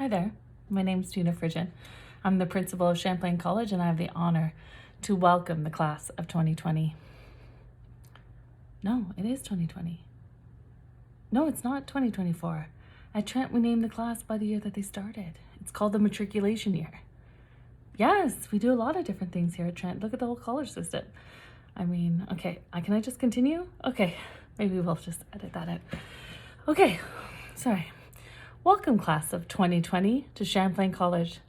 Hi there, my name is Gina Frigin. I'm the principal of Champlain College and I have the honor to welcome the class of 2020. No, it is 2020. No, it's not 2024. At Trent, we named the class by the year that they started. It's called the matriculation year. Yes, we do a lot of different things here at Trent. Look at the whole college system. Okay, can I just continue? Okay, maybe we'll just edit that out. Okay, sorry. Welcome class of 2020 to Champlain College.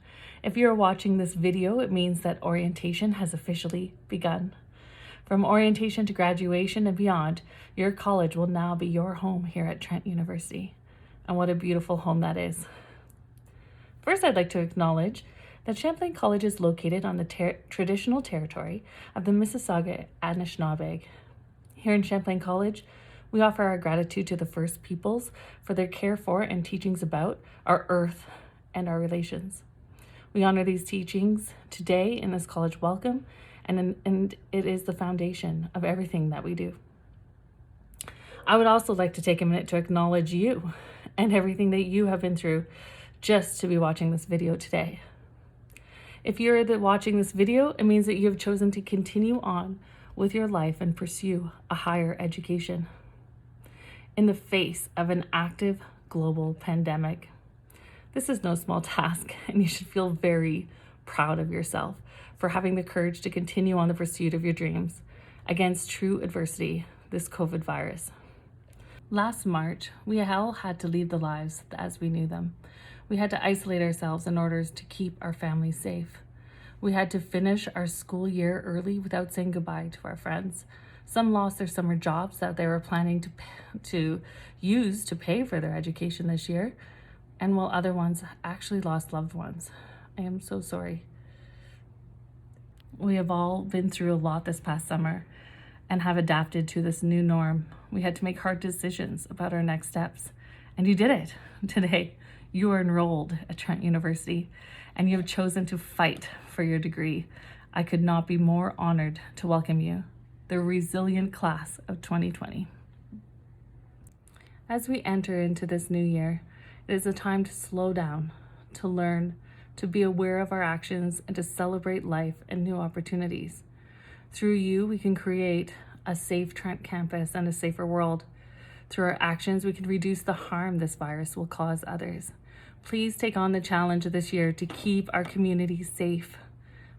If you're watching this video, it means that orientation has officially begun. From orientation to graduation and beyond, your college will now be your home here at Trent University. And what a beautiful home that is. First, I'd like to acknowledge that Champlain College is located on the traditional territory of the Mississauga Anishinaabe. Here in Champlain College, we offer our gratitude to the First Peoples for their care for and teachings about our earth and our relations. We honor these teachings today in this college welcome, and it is the foundation of everything that we do. I would also like to take a minute to acknowledge you and everything that you have been through just to be watching this video today. If you're watching this video, it means that you have chosen to continue on with your life and pursue a higher education in the face of an active global pandemic. This is no small task, and you should feel very proud of yourself for having the courage to continue on the pursuit of your dreams against true adversity, this COVID virus. Last March, we all had to leave the lives as we knew them. We had to isolate ourselves in order to keep our families safe. We had to finish our school year early without saying goodbye to our friends. Some lost their summer jobs that they were planning to use to pay for their education this year, and while other ones actually lost loved ones. I am so sorry. We have all been through a lot this past summer and have adapted to this new norm. We had to make hard decisions about our next steps, and you did it. Today, you are enrolled at Trent University, and you have chosen to fight for your degree. I could not be more honored to welcome you, the resilient class of 2020. As we enter into this new year, it is a time to slow down, to learn, to be aware of our actions, and to celebrate life and new opportunities. Through you, we can create a safe Trent campus and a safer world. Through our actions, we can reduce the harm this virus will cause others. Please take on the challenge of this year to keep our community safe.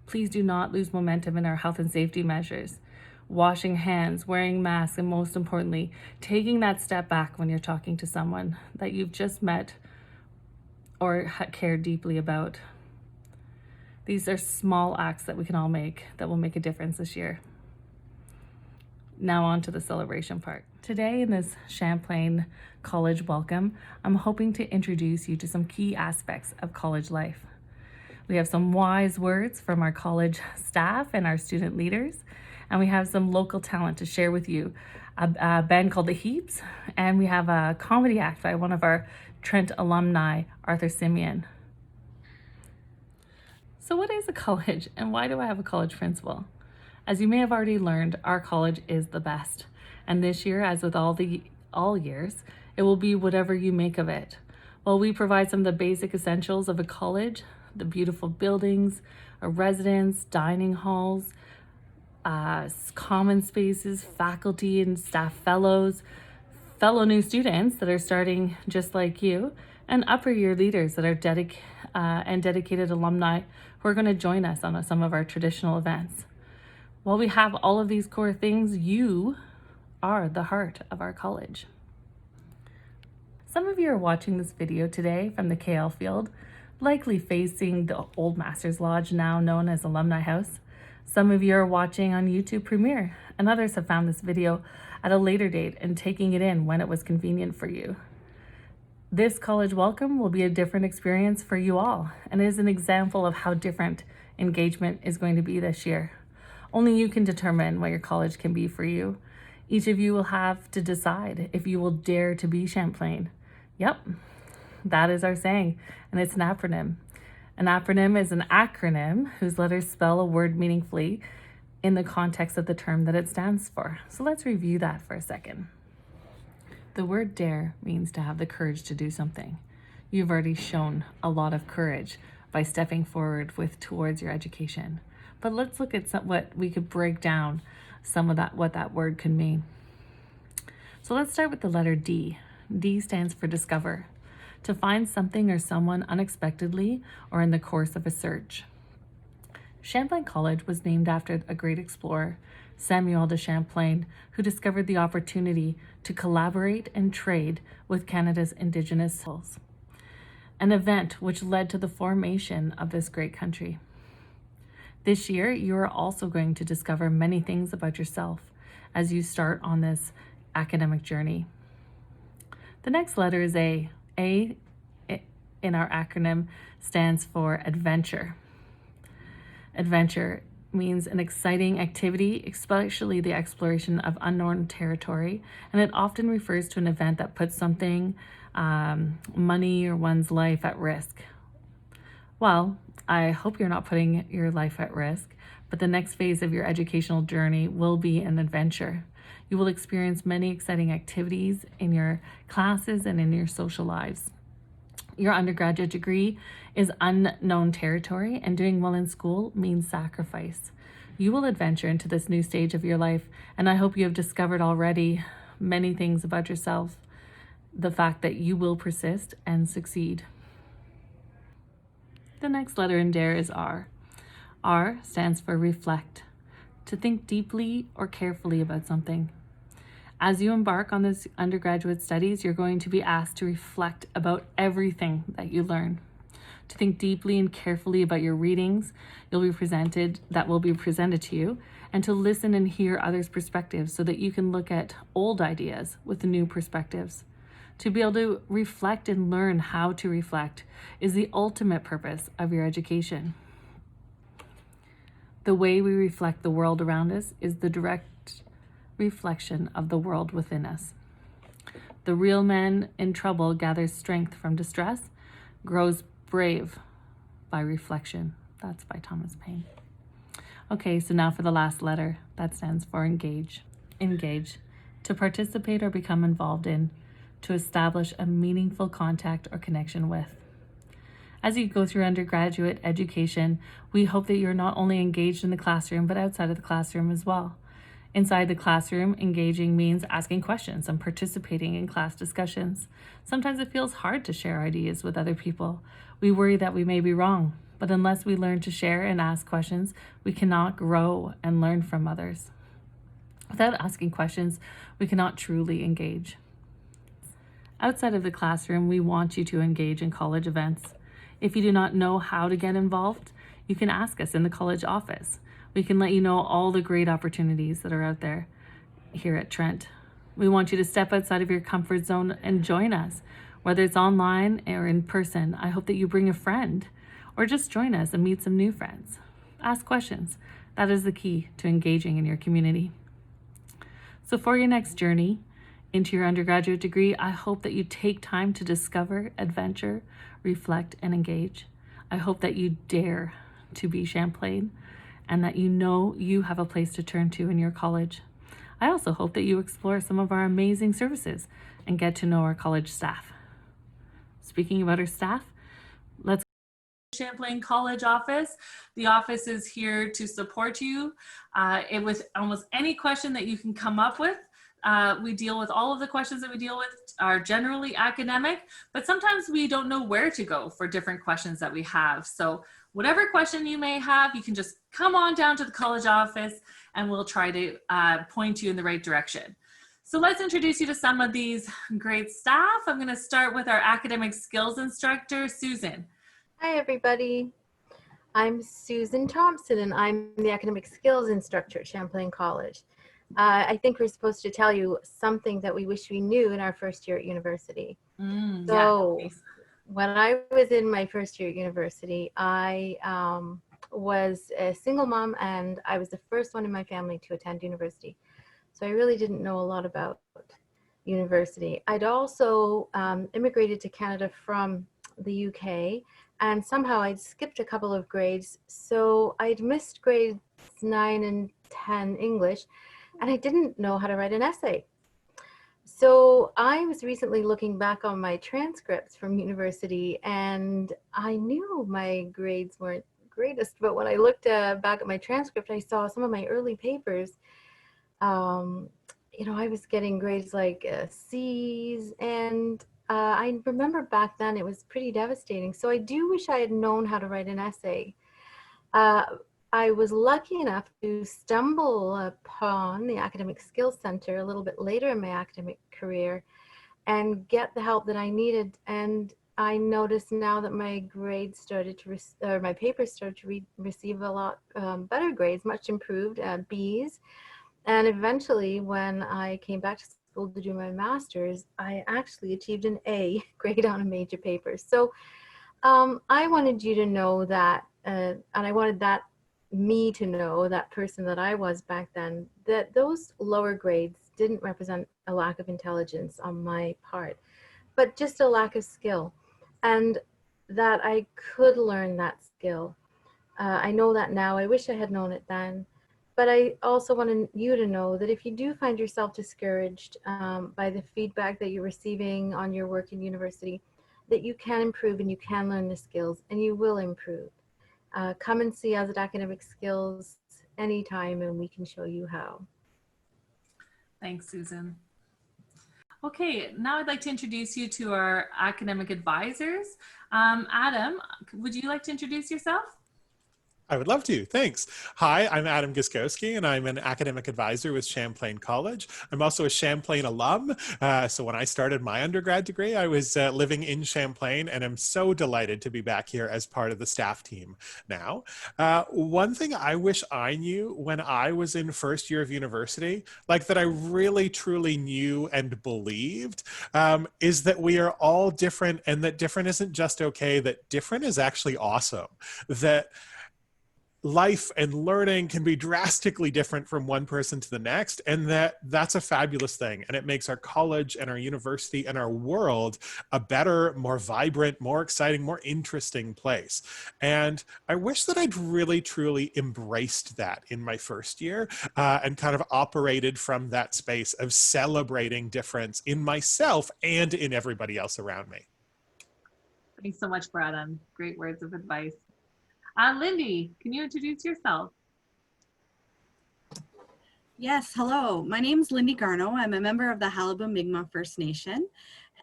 Please do not lose momentum in our health and safety measures. Washing hands, wearing masks, and most importantly, taking that step back when you're talking to someone that you've just met or care deeply about. These are small acts that we can all make that will make a difference this year. Now on to the celebration part. Today in this Champlain College welcome, I'm hoping to introduce you to some key aspects of college life. We have some wise words from our college staff and our student leaders, and we have some local talent to share with you. A band called The Heaps, and we have a comedy act by one of our Trent alumni, Arthur Simeon. So what is a college, and why do I have a college principal? As you may have already learned, our college is the best. And this year, as with all years, it will be whatever you make of it. While we provide some of the basic essentials of a college, the beautiful buildings, a residence, dining halls, common spaces, faculty and staff fellows, fellow new students that are starting just like you, and upper year leaders that are dedicated alumni who are going to join us on some of our traditional events. While we have all of these core things, you are the heart of our college. Some of you are watching this video today from the KL field, likely facing the old Masters Lodge, now known as Alumni House. Some of you are watching on YouTube Premiere, and others have found this video at a later date and taking it in when it was convenient for you. This college welcome will be a different experience for you all, and is an example of how different engagement is going to be this year. Only you can determine what your college can be for you. Each of you will have to decide if you will dare to be Champlain. Yep, that is our saying, and it's an acronym. An acronym is an acronym whose letters spell a word meaningfully in the context of the term that it stands for. So let's review that for a second. The word dare means to have the courage to do something. You've already shown a lot of courage by stepping forward towards your education. But let's look at what we could break down some of that, what that word could mean. So let's start with the letter D. D stands for discover, to find something or someone unexpectedly or in the course of a search. Champlain College was named after a great explorer, Samuel de Champlain, who discovered the opportunity to collaborate and trade with Canada's Indigenous peoples, an event which led to the formation of this great country. This year, you are also going to discover many things about yourself as you start on this academic journey. The next letter is A. A in our acronym stands for adventure. Adventure means an exciting activity, especially the exploration of unknown territory, and it often refers to an event that puts something, money or one's life at risk. Well, I hope you're not putting your life at risk, but the next phase of your educational journey will be an adventure. You will experience many exciting activities in your classes and in your social lives. Your undergraduate degree is unknown territory, and doing well in school means sacrifice. You will adventure into this new stage of your life, and I hope you have discovered already many things about yourself, the fact that you will persist and succeed. The next letter in DARE is R. R stands for reflect, to think deeply or carefully about something. As you embark on this undergraduate studies, you're going to be asked to reflect about everything that you learn, to think deeply and carefully about your readings that will be presented to you, and to listen and hear others' perspectives so that you can look at old ideas with new perspectives. To be able to reflect and learn how to reflect is the ultimate purpose of your education. The way we reflect the world around us is the direct reflection of the world within us. The real man in trouble gathers strength from distress, grows brave by reflection. That's by Thomas Paine. Okay, so now for the last letter. That stands for engage. Engage, to participate or become involved in, to establish a meaningful contact or connection with. As you go through undergraduate education, we hope that you're not only engaged in the classroom, but outside of the classroom as well. Inside the classroom, engaging means asking questions and participating in class discussions. Sometimes it feels hard to share ideas with other people. We worry that we may be wrong, but unless we learn to share and ask questions, we cannot grow and learn from others. Without asking questions, we cannot truly engage. Outside of the classroom, we want you to engage in college events. If you do not know how to get involved, you can ask us in the college office. We can let you know all the great opportunities that are out there here at Trent. We want you to step outside of your comfort zone and join us, whether it's online or in person. I hope that you bring a friend or just join us and meet some new friends. Ask questions. That is the key to engaging in your community. So for your next journey into your undergraduate degree, I hope that you take time to discover, adventure, reflect, and engage. I hope that you dare to be Champlain, and that you know you have a place to turn to in your college. I also hope that you explore some of our amazing services and get to know our college staff. Speaking about our staff, let's go to the Champlain College office. The office is here to support you with almost any question that you can come up with. We deal with all of the questions that we deal with are generally academic, but sometimes we don't know where to go for different questions that we have. So whatever question you may have, you can just come on down to the college office and we'll try to point you in the right direction. So let's introduce you to some of these great staff. I'm going to start with our academic skills instructor, Susan. Hi, everybody. I'm Susan Thompson, and I'm the academic skills instructor at Champlain College. I think we're supposed to tell you something that we wish we knew in our first year at university. When I was in my first year at university, I was a single mom, and I was the first one in my family to attend university. So I really didn't know a lot about university. I'd also immigrated to Canada from the UK, and somehow I'd skipped a couple of grades. So I'd missed grades 9 and 10 English, and I didn't know how to write an essay. So I was recently looking back on my transcripts from university, and I knew my grades weren't greatest, but when I looked back at my transcript, I saw some of my early papers. Um, I was getting grades like C's, and I remember back then it was pretty devastating. So I do wish I had known how to write an essay. Uh, I was lucky enough to stumble upon the Academic Skills Center a little bit later in my academic career and get the help that I needed. And I noticed now that my grades started to, or my papers started to receive a lot better grades, much improved, B's. And eventually, when I came back to school to do my master's, I actually achieved an A grade on a major paper. So I wanted you to know that, and I wanted me to know, that person that I was back then, that those lower grades didn't represent a lack of intelligence on my part, but just a lack of skill, and that I could learn that skill. I know that now. I wish I had known it then. But I also wanted you to know that if you do find yourself discouraged by the feedback that you're receiving on your work in university, that you can improve and you can learn the skills and you will improve. Come and see us at Academic Skills anytime and we can show you how. Thanks, Susan. Okay, now I'd like to introduce you to our academic advisors. Adam, would you like to introduce yourself? I would love to. Thanks. Hi, I'm Adam Gaskowski, and I'm an academic advisor with Champlain College. I'm also a Champlain alum. So when I started my undergrad degree, I was living in Champlain, and I'm so delighted to be back here as part of the staff team now. One thing I wish I knew when I was in first year of university, like that I really truly knew and believed, is that we are all different, and that different isn't just okay, that different is actually awesome. That life and learning can be drastically different from one person to the next, and that's a fabulous thing, and it makes our college and our university and our world a better, more vibrant, more exciting, more interesting place. And I wish that I'd really truly embraced that in my first year, and kind of operated from that space of celebrating difference in myself and in everybody else around me. Thanks so much, Adam. Great words of advice. Lindy, can you introduce yourself? Yes, hello. My name is Lindy Garno. I'm a member of the Halibu Mi'kmaq First Nation,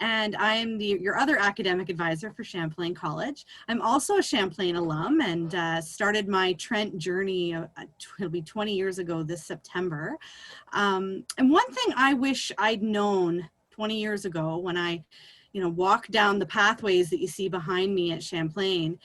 and I'm your other academic advisor for Champlain College. I'm also a Champlain alum and started my Trent journey, it'll be 20 years ago this September. And one thing I wish I'd known 20 years ago when I walked down the pathways that you see behind me at Champlain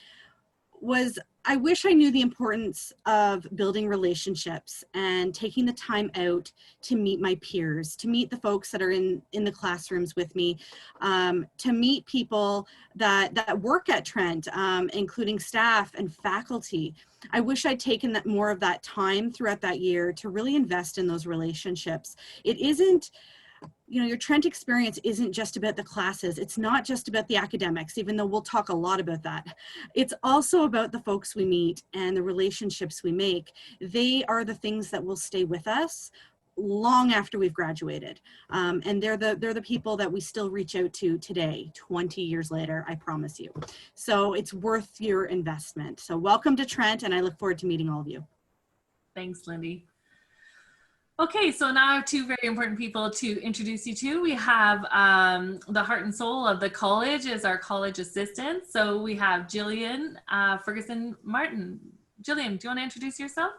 was I wish I knew the importance of building relationships and taking the time out to meet my peers, to meet the folks that are in the classrooms with me, to meet people that work at Trent, including staff and faculty. I wish I'd taken more of that time throughout that year to really invest in those relationships. It isn't, your Trent experience isn't just about the classes. It's not just about the academics, even though we'll talk a lot about that. It's also about the folks we meet and the relationships we make. They are the things that will stay with us long after we've graduated. And they're the people that we still reach out to today, 20 years later, I promise you. So it's worth your investment. So welcome to Trent, and I look forward to meeting all of you. Thanks, Lindy. Okay, so now I have two very important people to introduce you to. We have the heart and soul of the college as our college assistant. So we have Jillian Ferguson Martin. Jillian, do you want to introduce yourself?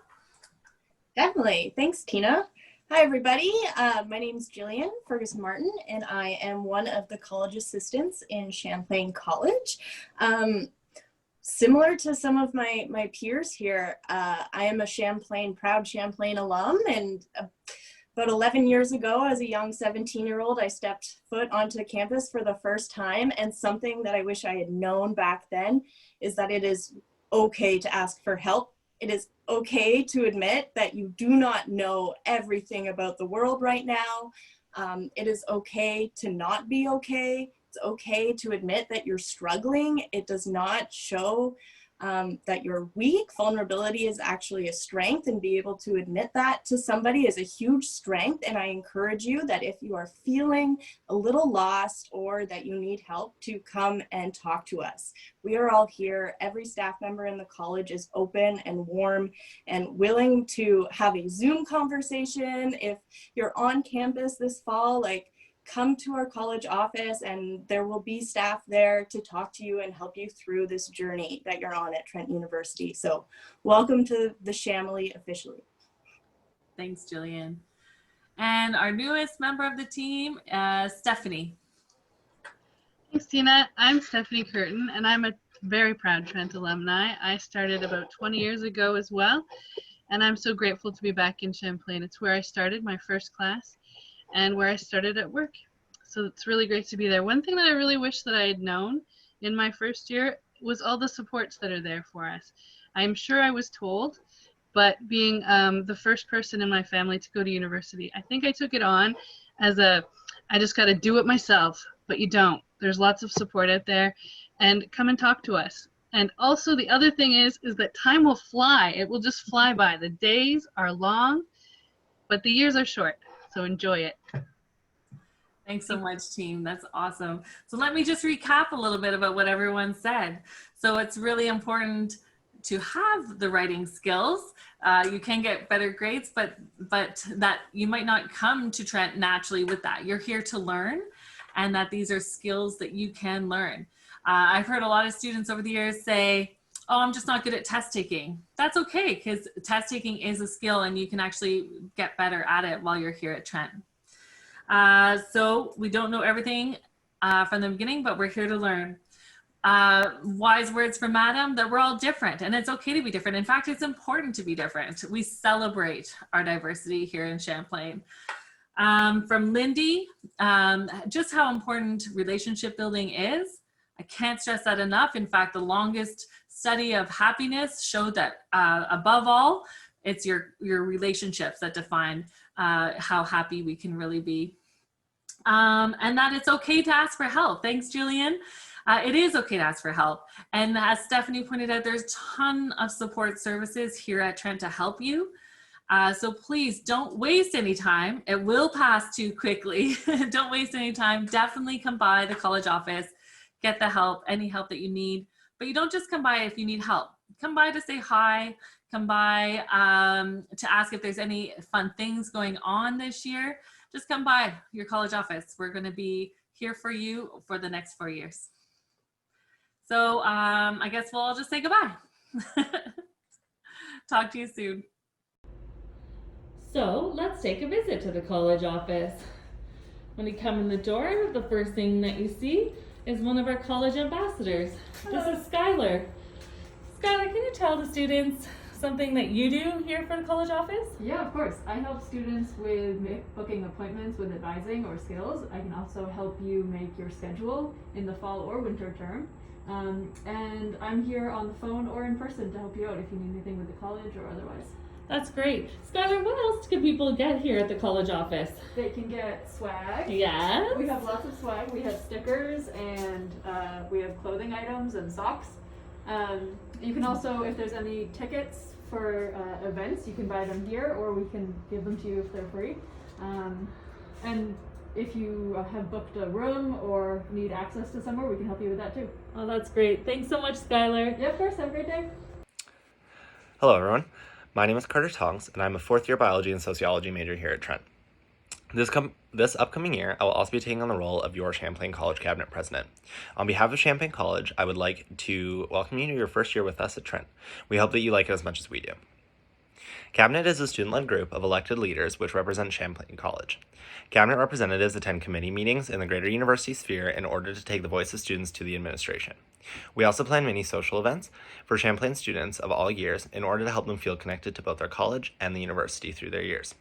Definitely. Thanks, Tina. Hi, everybody. My name is Jillian Ferguson Martin, and I am one of the college assistants in Champlain College. Similar to some of my peers here, I am a proud Champlain alum, and about 11 years ago, as a young 17-year-old, I stepped foot onto campus for the first time, and something that I wish I had known back then is that it is okay to ask for help. It is okay to admit that you do not know everything about the world right now. It is okay to not be okay. It's okay to admit that you're struggling. It does not show that you're weak. Vulnerability is actually a strength, and be able to admit that to somebody is a huge strength. And I encourage you that if you are feeling a little lost or that you need help, to come and talk to us. We are all here. Every staff member in the college is open and warm and willing to have a Zoom conversation. If you're on campus this fall, like, come to our college office and there will be staff there to talk to you and help you through this journey that you're on at Trent University. So welcome to the Shamley officially. Thanks, Jillian. And our newest member of the team, Stephanie. Thanks, Tina. I'm Stephanie Curtin, and I'm a very proud Trent alumni. I started about 20 years ago as well, and I'm so grateful to be back in Champlain. It's where I started my first class and where I started at work. So it's really great to be there. One thing that I really wish that I had known in my first year was all the supports that are there for us. I'm sure I was told, but being the first person in my family to go to university, I think I took it on as I just got to do it myself, but you don't. There's lots of support out there, and come and talk to us. And also the other thing is that time will fly. It will just fly by. The days are long, but the years are short. So enjoy it. Thanks so much, team. That's awesome. So let me just recap a little bit about what everyone said. So it's really important to have the writing skills. You can get better grades, but that you might not come to Trent naturally with that. You're here to learn, and that these are skills that you can learn. I've heard a lot of students over the years say, oh, I'm just not good at test taking. That's okay, because test taking is a skill and you can actually get better at it while you're here at Trent. So we don't know everything from the beginning, but we're here to learn. Wise words from Adam, that we're all different, and it's okay to be different. In fact, it's important to be different. We celebrate our diversity here in Champlain. From Lindy, just how important relationship building is. I can't stress that enough. In fact, the longest study of happiness showed that above all, it's your relationships that define how happy we can really be. And that it's okay to ask for help. Thanks, Julian. It is okay to ask for help. And as Stephanie pointed out, there's a ton of support services here at Trent to help you. So please don't waste any time. It will pass too quickly. Don't waste any time. Definitely come by the college office, get the help, any help that you need. But you don't just come by if you need help. Come by to say hi, come by to ask if there's any fun things going on this year. Just come by your college office. We're gonna be here for you for the next 4 years. So I guess we'll all just say goodbye. Talk to you soon. So let's take a visit to the college office. When you come in the door, the first thing that you see is one of our college ambassadors. Hello. This is Skylar. Skylar, can you tell the students something that you do here for the college office? Yeah, of course. I help students with booking appointments with advising or skills. I can also help you make your schedule in the fall or winter term. And I'm here on the phone or in person to help you out if you need anything with the college or otherwise. That's great. Skylar, what else can people get here at the college office? They can get swag. Yes. We have lots of swag. We have stickers and we have clothing items and socks. You can also, if there's any tickets for events, you can buy them here or we can give them to you if they're free. And if you have booked a room or need access to somewhere, we can help you with that too. Oh, that's great. Thanks so much, Skylar. Yeah, of course. Have a great day. Hello, everyone. My name is Carter Tongs, and I'm a fourth-year biology and sociology major here at Trent. This upcoming year, I will also be taking on the role of your Champlain College Cabinet President. On behalf of Champlain College, I would like to welcome you to your first year with us at Trent. We hope that you like it as much as we do. Cabinet is a student-led group of elected leaders which represent Champlain College. Cabinet representatives attend committee meetings in the greater university sphere in order to take the voice of students to the administration. We also plan many social events for Champlain students of all years in order to help them feel connected to both our college and the university through their years.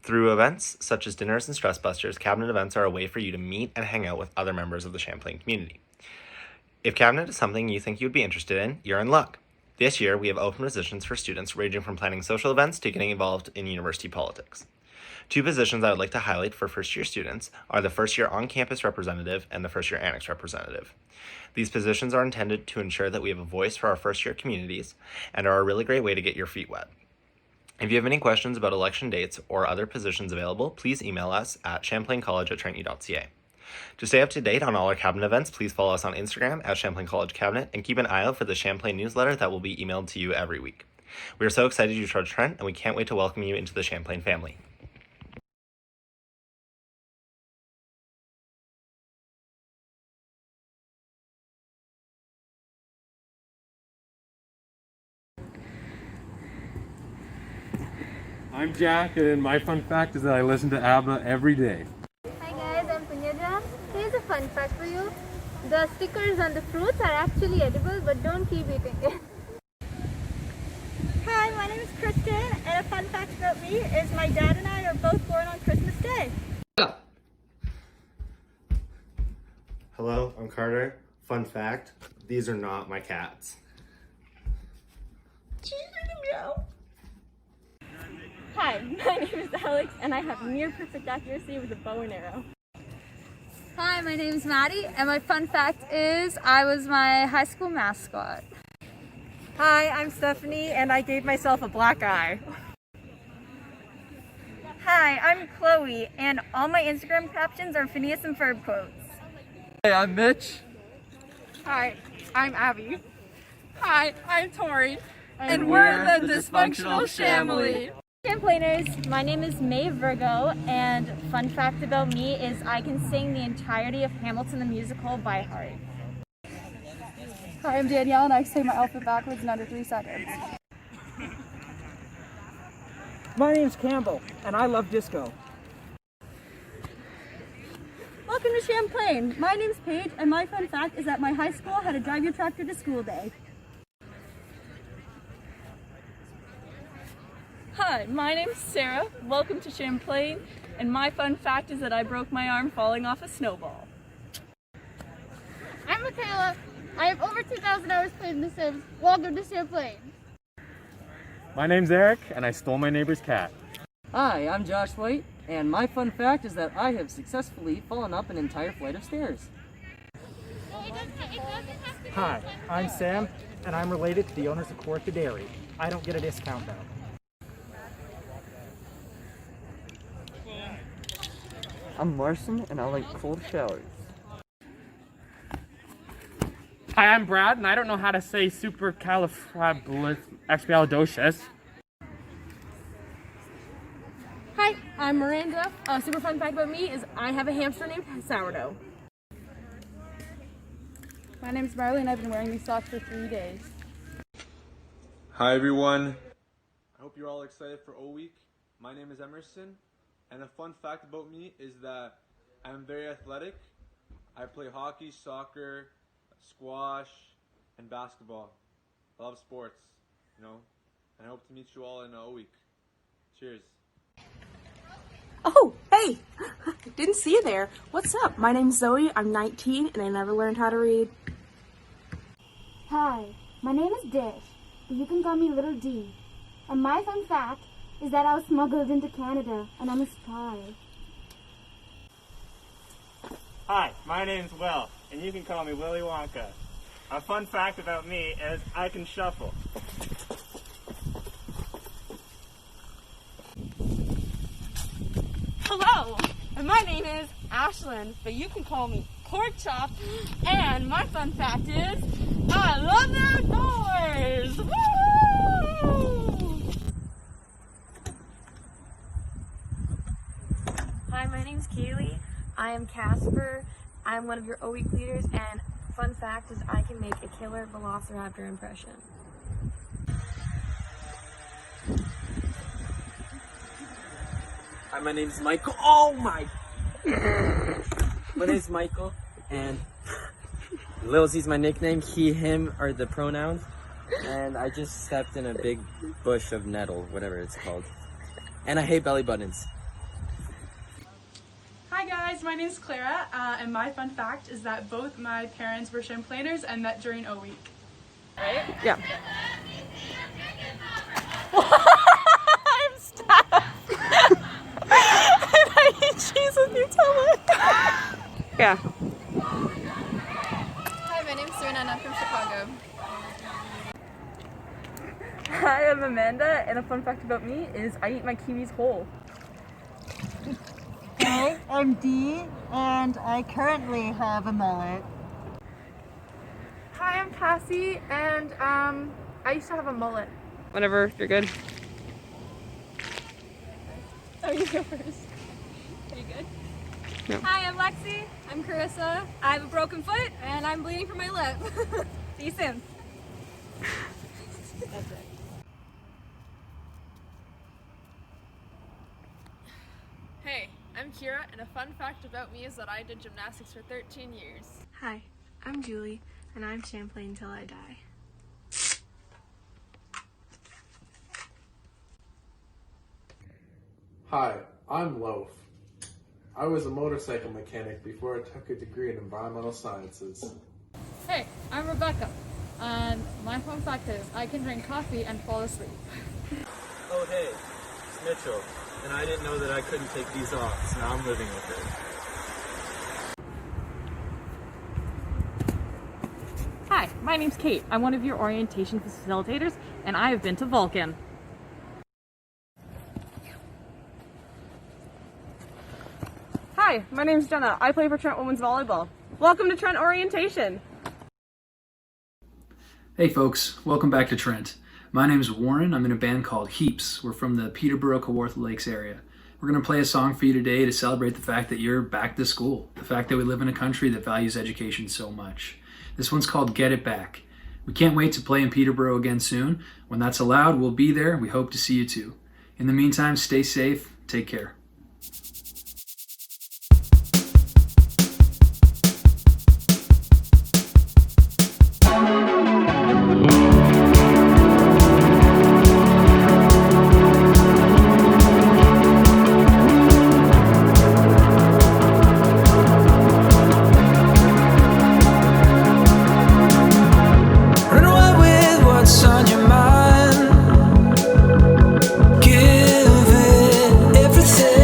Through events such as dinners and stress busters, Cabinet events are a way for you to meet and hang out with other members of the Champlain community. If Cabinet is something you think you would be interested in, you're in luck. This year, we have open positions for students ranging from planning social events to getting involved in university politics. Two positions I would like to highlight for first-year students are the first-year on-campus representative and the first-year annex representative. These positions are intended to ensure that we have a voice for our first-year communities and are a really great way to get your feet wet. If you have any questions about election dates or other positions available, please email us at champlaincollege@trentu.ca. To stay up to date on all our cabinet events, please follow us on Instagram at Champlain College Cabinet and keep an eye out for the Champlain newsletter that will be emailed to you every week. We are so excited you chose Trent, and we can't wait to welcome you into the Champlain family. I'm Jack, and my fun fact is that I listen to ABBA every day. Hi guys, I'm Punyajam. Here's a fun fact for you. The stickers on the fruits are actually edible, but don't keep eating it. Hi, my name is Kristen, and a fun fact about me is my dad and I are both born on Christmas Day. Hello, I'm Carter. Fun fact, these are not my cats. Hi, my name is Alex, and I have near perfect accuracy with a bow and arrow. Hi, my name is Maddie, and my fun fact is I was my high school mascot. Hi, I'm Stephanie, and I gave myself a black eye. Hi, I'm Chloe, and all my Instagram captions are Phineas and Ferb quotes. Hey, I'm Mitch. Hi, I'm Abby. Hi, I'm Tori. And we're the Dysfunctional Family. Champlainers, my name is May Virgo, and fun fact about me is I can sing the entirety of Hamilton the Musical by heart. Hi, I'm Danielle, and I say my alphabet backwards in under 3 seconds. My name's Campbell, and I love disco. Welcome to Champlain. My name's Paige, and my fun fact is that my high school had a drive your tractor to school day. Hi, my name's Sarah. Welcome to Champlain, and my fun fact is that I broke my arm falling off a snowball. I'm Michaela. I have over 2,000 hours played in The Sims. Welcome to Champlain. My name's Eric, and I stole my neighbor's cat. Hi, I'm Josh White, and my fun fact is that I have successfully fallen up an entire flight of stairs. Hi, I'm Sam, and I'm related to the owners of Cortha Dairy. I don't get a discount though. I'm Marson, and I like cold showers. Hi, I'm Brad, and I don't know how to say supercalifragilisticexpialidocious. Hi, I'm Miranda. A super fun fact about me is I have a hamster named Sourdough. My name's Marley, and I've been wearing these socks for 3 days. Hi everyone. I hope you're all excited for O Week. My name is Emerson, and a fun fact about me is that I'm very athletic. I play hockey, soccer, squash, and basketball. I love sports, and I hope to meet you all in O Week. Cheers. Oh, hey! Didn't see you there. What's up? My name's Zoe, I'm 19, and I never learned how to read. Hi, my name is Dish, but you can call me Little D. And my fun fact is that I was smuggled into Canada, and I'm a spy. Hi, my name's Will, and you can call me Willy Wonka. A fun fact about me is I can shuffle. Hello, and my name is Ashlyn, but you can call me Pork Chop. And my fun fact is I love the outdoors. Woo! Hi, my name's Kaylee. I am Casper. I'm one of your O Week leaders, and fun fact is I can make a killer velociraptor impression. Hi, my name's Michael. Oh my! My name's Michael, and Lil Z's my nickname. He, him are the pronouns, and I just stepped in a big bush of nettle, whatever it's called. And I hate belly buttons. Hi guys, my name is Clara, and my fun fact is that both my parents were Champlainers and met during O Week. Right? Yeah. I'm stuck. Yeah. Hi, my name's Serena and I'm from Chicago. Hi, I'm Amanda, and a fun fact about me is I eat my kiwis whole. Hi, I'm Dee, and I currently have a mullet. Hi, I'm Cassie, and I used to have a mullet. Whatever, you're good. Oh, you go first. Are you good? No. Hi, I'm Lexi. I'm Carissa. I have a broken foot, and I'm bleeding from my lip. See you soon. That's it. Hey, I'm Kira, and a fun fact about me is that I did gymnastics for 13 years. Hi, I'm Julie, and I'm Champlain till I die. Hi, I'm Loaf. I was a motorcycle mechanic before I took a degree in environmental sciences. Hey, I'm Rebecca, and my fun fact is I can drink coffee and fall asleep. Oh hey, it's Mitchell, and I didn't know that I couldn't take these off, so now I'm living with it. Hi, my name's Kate. I'm one of your orientation facilitators, and I have been to Vulcan. Hi, my name's Jenna. I play for Trent Women's Volleyball. Welcome to Trent Orientation. Hey folks, welcome back to Trent. My name's Warren. I'm in a band called Heaps. We're from the Peterborough, Kawartha Lakes area. We're going to play a song for you today to celebrate the fact that you're back to school, the fact that we live in a country that values education so much. This one's called Get It Back. We can't wait to play in Peterborough again soon. When that's allowed, we'll be there. We hope to see you too. In the meantime, stay safe. Take care. Run away with what's on your mind. Give it everything.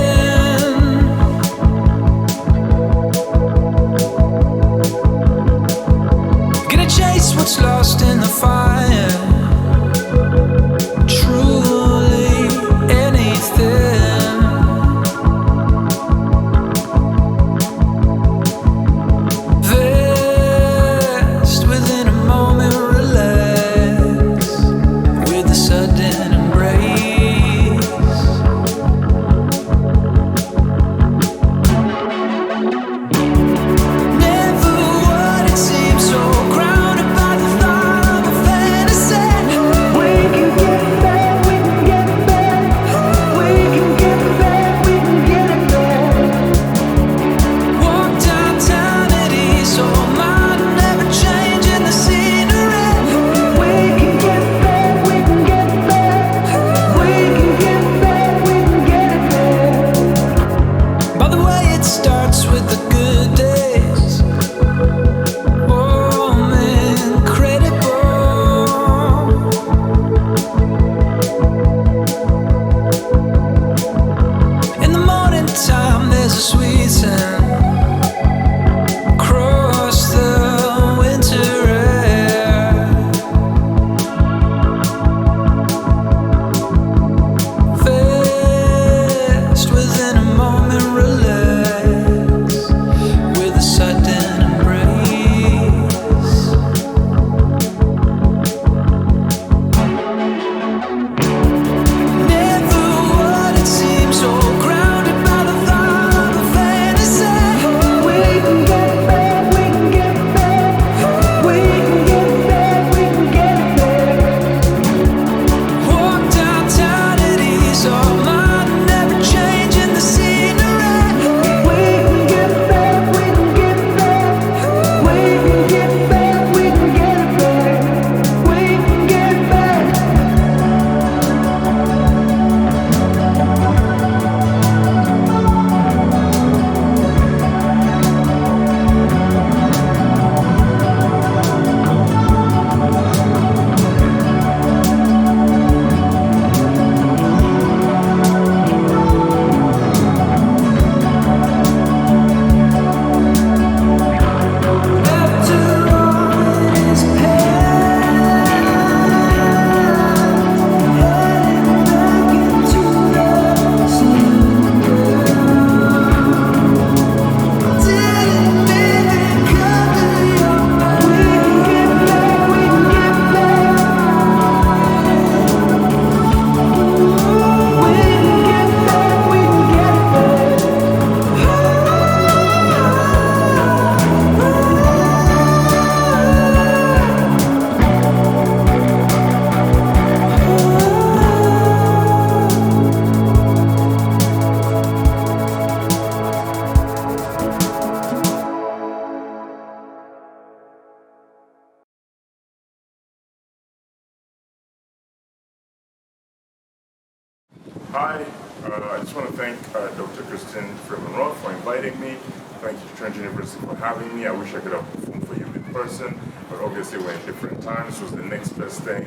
Hi, I just want to thank Dr. Kristen Freeman-Roth for inviting me. Thank you to Trent University for having me. I wish I could have performed for you in person, but obviously we're in different times. This was the next best thing.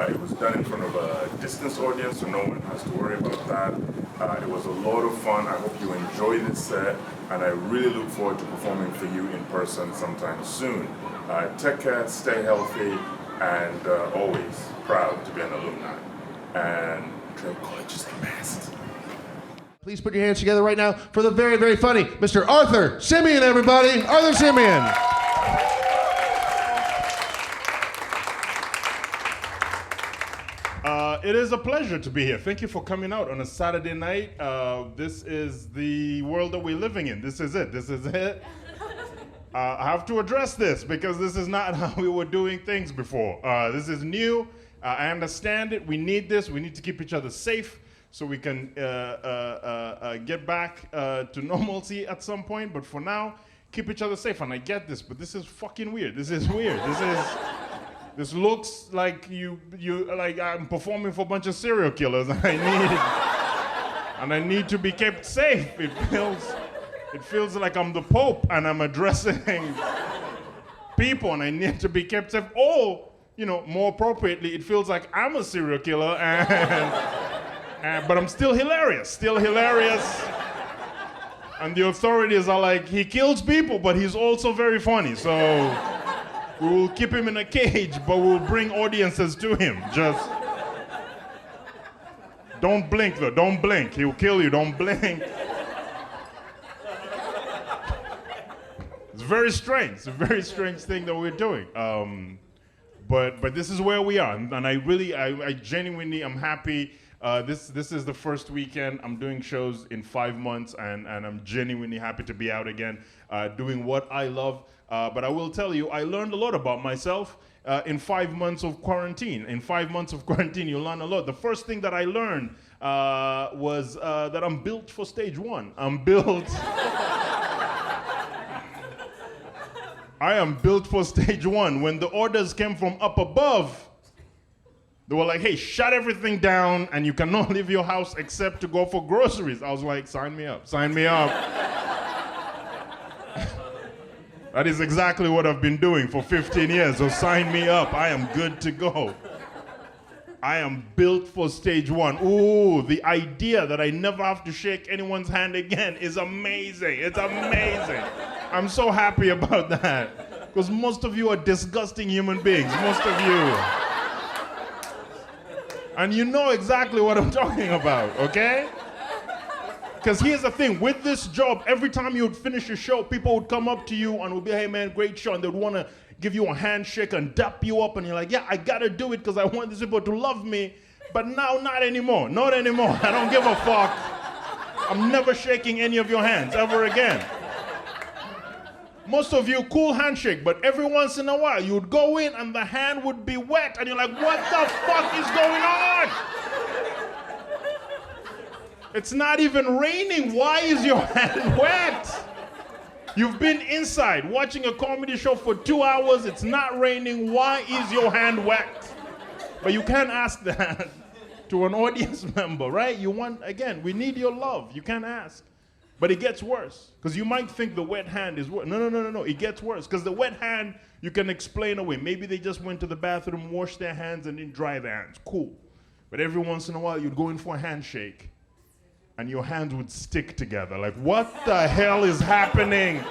It was done in front of a distance audience, so no one has to worry about that. It was a lot of fun. I hope you enjoy this set, and I really look forward to performing for you in person sometime soon. Take care, stay healthy, and always proud to be an alumni. And Trent College is the best. Please put your hands together right now for the very, very funny Mr. Arthur Simeon, everybody. Arthur Simeon. It is a pleasure to be here. Thank you for coming out on a Saturday night. This is the world that we're living in. This is it. This is it. I have to address this because this is not how we were doing things before. This is new. I understand it. We need this. We need to keep each other safe so we can get back to normalcy at some point. But for now, keep each other safe. And I get this, but this is fucking weird. This is weird. This looks like like I'm performing for a bunch of serial killers. And I need to be kept safe. It feels like I'm the Pope and I'm addressing people, and I need to be kept safe. Or, more appropriately, it feels like I'm a serial killer, but I'm still hilarious. And the authorities are like, he kills people, but he's also very funny. So we will keep him in a cage, but we'll bring audiences to him. Just don't blink, though. Don't blink. He'll kill you. Don't blink. It's very strange. It's a very strange thing that we're doing. But this is where we are, and I genuinely am happy. This is the first weekend I'm doing shows in 5 months, and I'm genuinely happy to be out again, doing what I love. But I will tell you, I learned a lot about myself in 5 months of quarantine. In 5 months of quarantine, you learn a lot. The first thing that I learned was that I'm built for stage one. I am built for stage one. When the orders came from up above, they were like, hey, shut everything down and you cannot leave your house except to go for groceries. I was like, sign me up, sign me up. That is exactly what I've been doing for 15 years, so sign me up. I am good to go. I am built for stage one. Ooh, the idea that I never have to shake anyone's hand again is amazing. It's amazing. I'm so happy about that. Because most of you are disgusting human beings. Most of you. And you know exactly what I'm talking about, okay? Because here's the thing. With this job, every time you would finish a show, people would come up to you and would be, hey man, great show. And they'd want to give you a handshake and dap you up. And you're like, yeah, I got to do it because I want these people to love me. But now, not anymore. Not anymore. I don't give a fuck. I'm never shaking any of your hands ever again. Most of you, cool handshake, but every once in a while, you would go in and the hand would be wet, and you're like, what the fuck is going on? It's not even raining. Why is your hand wet? You've been inside watching a comedy show for 2 hours. It's not raining. Why is your hand wet? But you can't ask that to an audience member, right? We need your love. You can't ask. But it gets worse, because you might think the wet hand is worse. No. It gets worse, because the wet hand, you can explain away. Maybe they just went to the bathroom, washed their hands, and didn't dry their hands. Cool. But every once in a while, you'd go in for a handshake, and your hands would stick together. Like, what the hell is happening?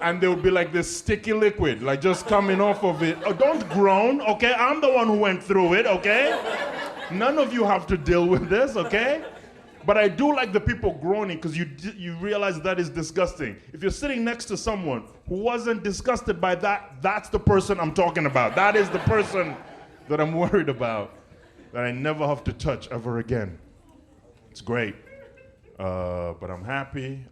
And there would be like this sticky liquid, like just coming off of it. Oh, don't groan, okay? I'm the one who went through it, okay? None of you have to deal with this, okay? But I do like the people groaning, because you realize that is disgusting. If you're sitting next to someone who wasn't disgusted by that, that's the person I'm talking about. That is the person that I'm worried about, that I never have to touch ever again. It's great. But I'm happy.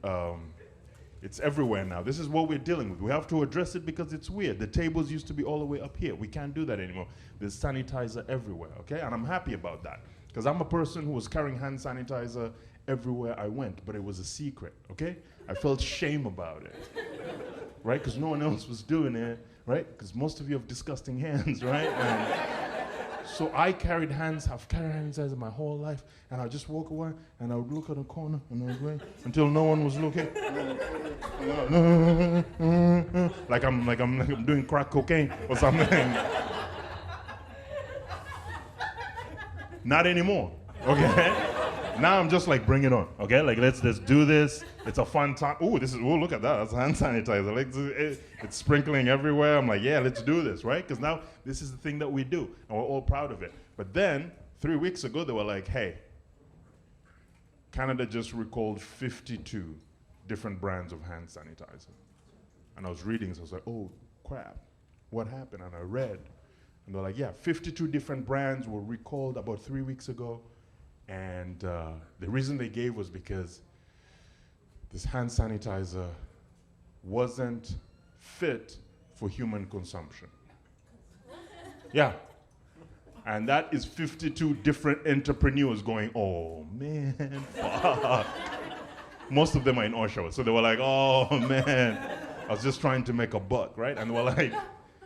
It's everywhere now. This is what we're dealing with. We have to address it because it's weird. The tables used to be all the way up here. We can't do that anymore. There's sanitizer everywhere, okay? And I'm happy about that. Because I'm a person who was carrying hand sanitizer everywhere I went, but it was a secret, okay? I felt shame about it, right? Because no one else was doing it, right? Because most of you have disgusting hands, right? And So I carried hands, I've carried hand sanitizer my whole life, and I would just walk away, and I would look at the corner, and I would wait until no one was looking. like I'm doing crack cocaine or something. Not anymore, okay? Now I'm just like, bring it on, okay? Like, let's do this. It's a fun time. Ooh, look at that. That's hand sanitizer. Like, it's sprinkling everywhere. I'm like, yeah, let's do this, right? Because now this is the thing that we do, and we're all proud of it. But then, 3 weeks ago, they were like, hey, Canada just recalled 52 different brands of hand sanitizer. And I was reading, so I was like, oh, crap. What happened? And I read, and they're like, yeah, 52 different brands were recalled about 3 weeks ago. And the reason they gave was because this hand sanitizer wasn't fit for human consumption. Yeah. And that is 52 different entrepreneurs going, oh man, fuck. Most of them are in Oshawa, so they were like, oh man, I was just trying to make a buck, right? And they were like,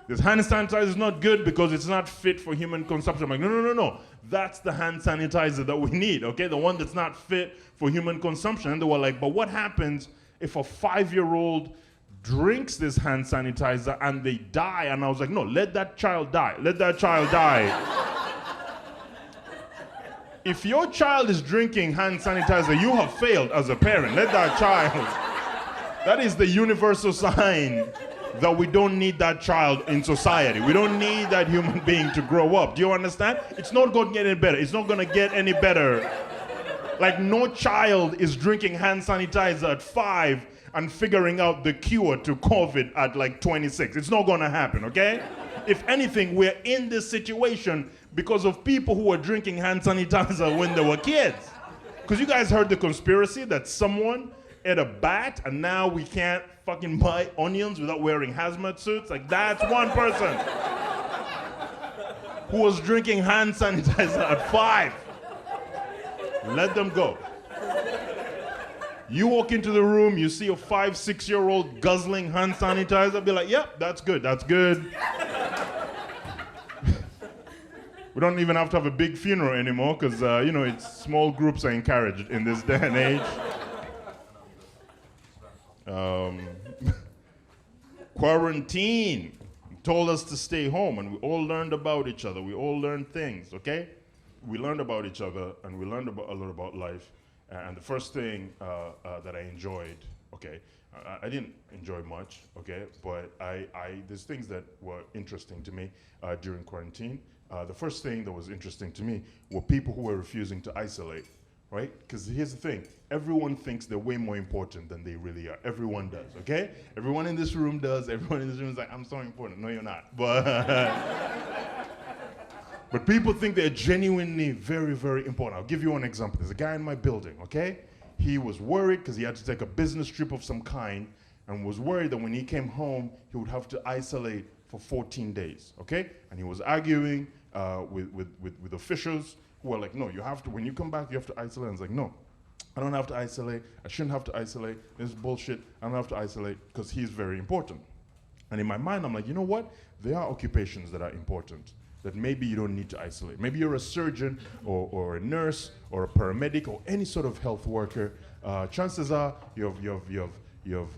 this hand sanitizer is not good because it's not fit for human consumption. I'm like, no. That's the hand sanitizer that we need, okay? The one that's not fit for human consumption. And they were like, but what happens if a 5-year-old drinks this hand sanitizer and they die? And I was like, no, let that child die. Let that child die. If your child is drinking hand sanitizer, you have failed as a parent. Let that child. That is the universal sign that we don't need that child in society. We don't need that human being to grow up. Do you understand? It's not going to get any better. It's not going to get any better. Like, no child is drinking hand sanitizer at 5 and figuring out the cure to COVID at like 26. It's not going to happen, okay? If anything, we're in this situation because of people who were drinking hand sanitizer when they were kids. Because you guys heard the conspiracy that someone ate a bat and now we can't fucking buy onions without wearing hazmat suits? Like, that's one person who was drinking hand sanitizer at 5. Let them go. You walk into the room, you see a 5-6-year-old guzzling hand sanitizer, be like, yep, that's good, that's good. We don't even have to have a big funeral anymore because, it's small groups are encouraged in this day and age. Quarantine told us to stay home, and we all learned about each other. We all learned things, okay? We learned about each other, and we learned a lot about life. And the first thing that I enjoyed, okay, I didn't enjoy much, okay, but there's things that were interesting to me during quarantine. The first thing that was interesting to me were people who were refusing to isolate. Right? Because here's the thing. Everyone thinks they're way more important than they really are. Everyone does, okay? Everyone in this room does. Everyone in this room is like, I'm so important. No, you're not. But people think they're genuinely very, very important. I'll give you one example. There's a guy in my building, okay? He was worried because he had to take a business trip of some kind and was worried that when he came home, he would have to isolate for 14 days, okay? And he was arguing with officials who are like, no, you have to, when you come back, you have to isolate. And it's like, no, I don't have to isolate. I shouldn't have to isolate. This is bullshit. I don't have to isolate because he's very important. And in my mind, I'm like, you know what? There are occupations that are important that maybe you don't need to isolate. Maybe you're a surgeon or a nurse or a paramedic or any sort of health worker. Chances are you have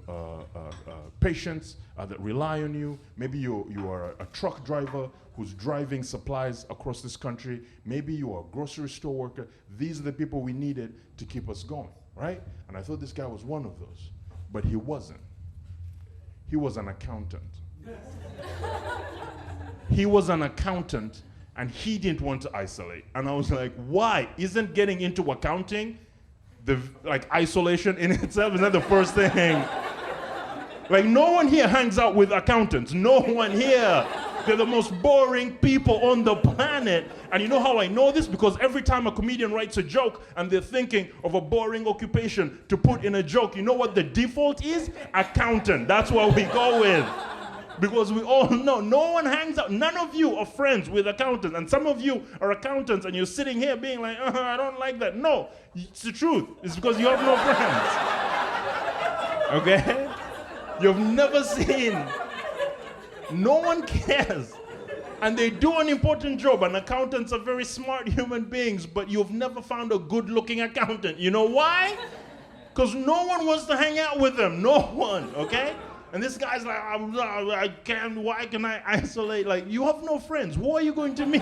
patients that rely on you. Maybe you are a truck driver who's driving supplies across this country. Maybe you are a grocery store worker. These are the people we needed to keep us going, right? And I thought this guy was one of those, but he wasn't. He was an accountant. He was an accountant, and he didn't want to isolate. And I was like, why? Isn't getting into accounting isolation in itself? Isn't that the first thing? Like, no one here hangs out with accountants. No one here. They're the most boring people on the planet. And you know how I know this? Because every time a comedian writes a joke and they're thinking of a boring occupation to put in a joke, you know what the default is? Accountant. That's what we go with. Because we all know no one hangs out. None of you are friends with accountants. And some of you are accountants and you're sitting here being like, I don't like that. No, it's the truth. It's because you have no friends. Okay? You've never seen. No one cares And they do an important job, and accountants are very smart human beings, but you've never found a good-looking accountant. You know why? Because no one wants to hang out with them. No one, okay? And this guy's like, I can't, why can I isolate? Like, you have no friends. Who are you going to meet?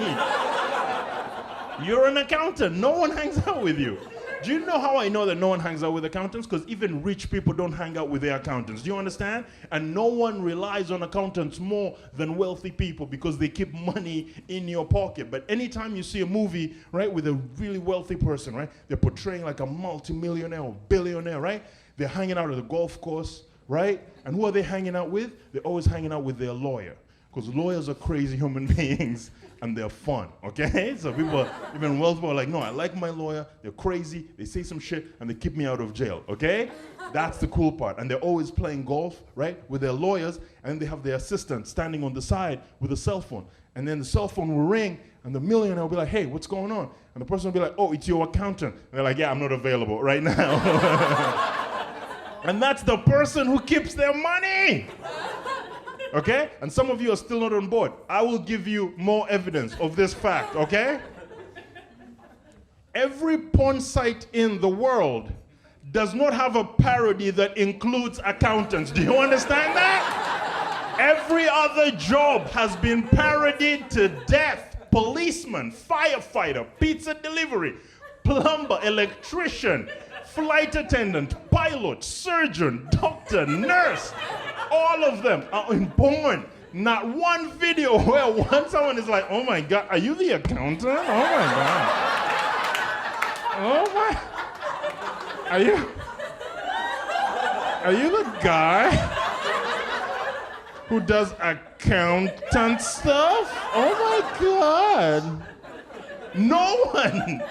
You're an accountant. No one hangs out with you. Do you know how I know that no one hangs out with accountants? Because even rich people don't hang out with their accountants. Do you understand? And no one relies on accountants more than wealthy people because they keep money in your pocket. But anytime you see a movie, right, with a really wealthy person, right, they're portraying like a multimillionaire or billionaire, right? They're hanging out at the golf course, right? And who are they hanging out with? They're always hanging out with their lawyer. Because lawyers are crazy human beings. And they're fun, okay? So people, even wealthy people are like, no, I like my lawyer, they're crazy, they say some shit, and they keep me out of jail, okay? That's the cool part. And they're always playing golf, right, with their lawyers, and they have their assistant standing on the side with a cell phone. And then the cell phone will ring, and the millionaire will be like, hey, what's going on? And the person will be like, oh, it's your accountant. And they're like, yeah, I'm not available right now. And that's the person who keeps their money. Okay? And some of you are still not on board. I will give you more evidence of this fact, okay? Every porn site in the world does not have a parody that includes accountants. Do you understand that? Every other job has been parodied to death. Policeman, firefighter, pizza delivery, plumber, electrician, flight attendant, pilot, surgeon, doctor, nurse. All of them are in porn. Not one video where someone is like, oh my God, are you the accountant? Oh my God. Oh my. Are you the guy who does accountant stuff? Oh my God. No one.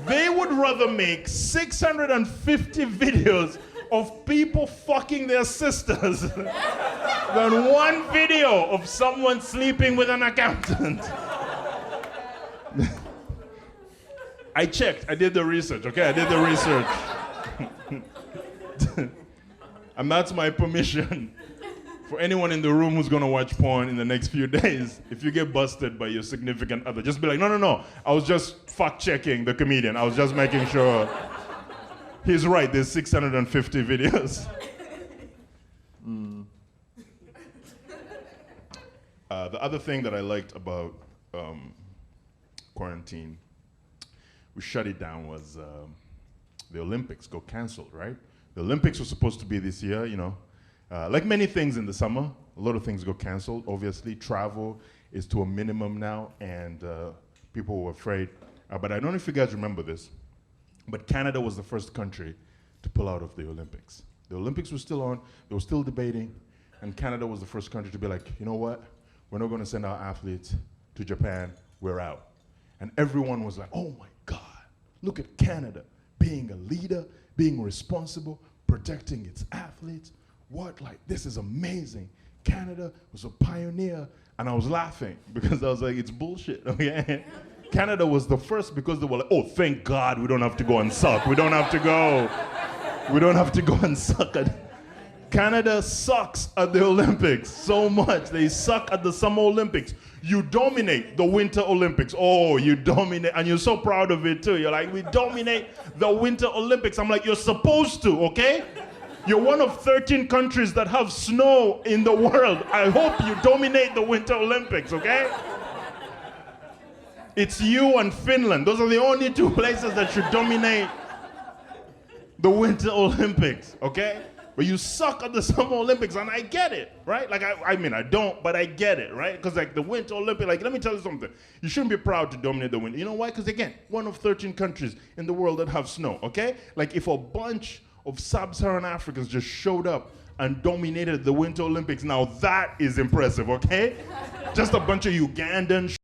They would rather make 650 videos of people fucking their sisters than one video of someone sleeping with an accountant. I checked, I did the research, okay? I did the research. And that's my permission for anyone in the room who's gonna watch porn in the next few days. If you get busted by your significant other, just be like, no, I was just fact-checking the comedian. I was just making sure. He's right, there's 650 videos. The other thing that I liked about quarantine, we shut it down, was the Olympics got canceled, right? The Olympics were supposed to be this year, you know. Like many things in the summer, a lot of things got canceled. Obviously, travel is to a minimum now, and people were afraid. But I don't know if you guys remember this, but Canada was the first country to pull out of the Olympics. The Olympics were still on, they were still debating, and Canada was the first country to be like, you know what? We're not gonna send our athletes to Japan, we're out. And everyone was like, oh my God, look at Canada being a leader, being responsible, protecting its athletes. What, like, this is amazing. Canada was a pioneer. And I was laughing because I was like, it's bullshit, okay? Canada was the first because they were like, oh, thank God we don't have to go and suck. We don't have to go and suck at. Canada sucks at the Olympics so much. They suck at the Summer Olympics. You dominate the Winter Olympics. Oh, you dominate, and you're so proud of it too. You're like, we dominate the Winter Olympics. I'm like, you're supposed to, okay? You're one of 13 countries that have snow in the world. I hope you dominate the Winter Olympics, okay? It's you and Finland. Those are the only two places that should dominate the Winter Olympics, okay? But you suck at the Summer Olympics, and I get it, right? Like, I mean, I don't, but I get it, right? Because, like, the Winter Olympics, like, let me tell you something. You shouldn't be proud to dominate the winter. You know why? Because, again, one of 13 countries in the world that have snow, okay? Like, if a bunch of sub-Saharan Africans just showed up and dominated the Winter Olympics, now that is impressive, okay? Just a bunch of Ugandans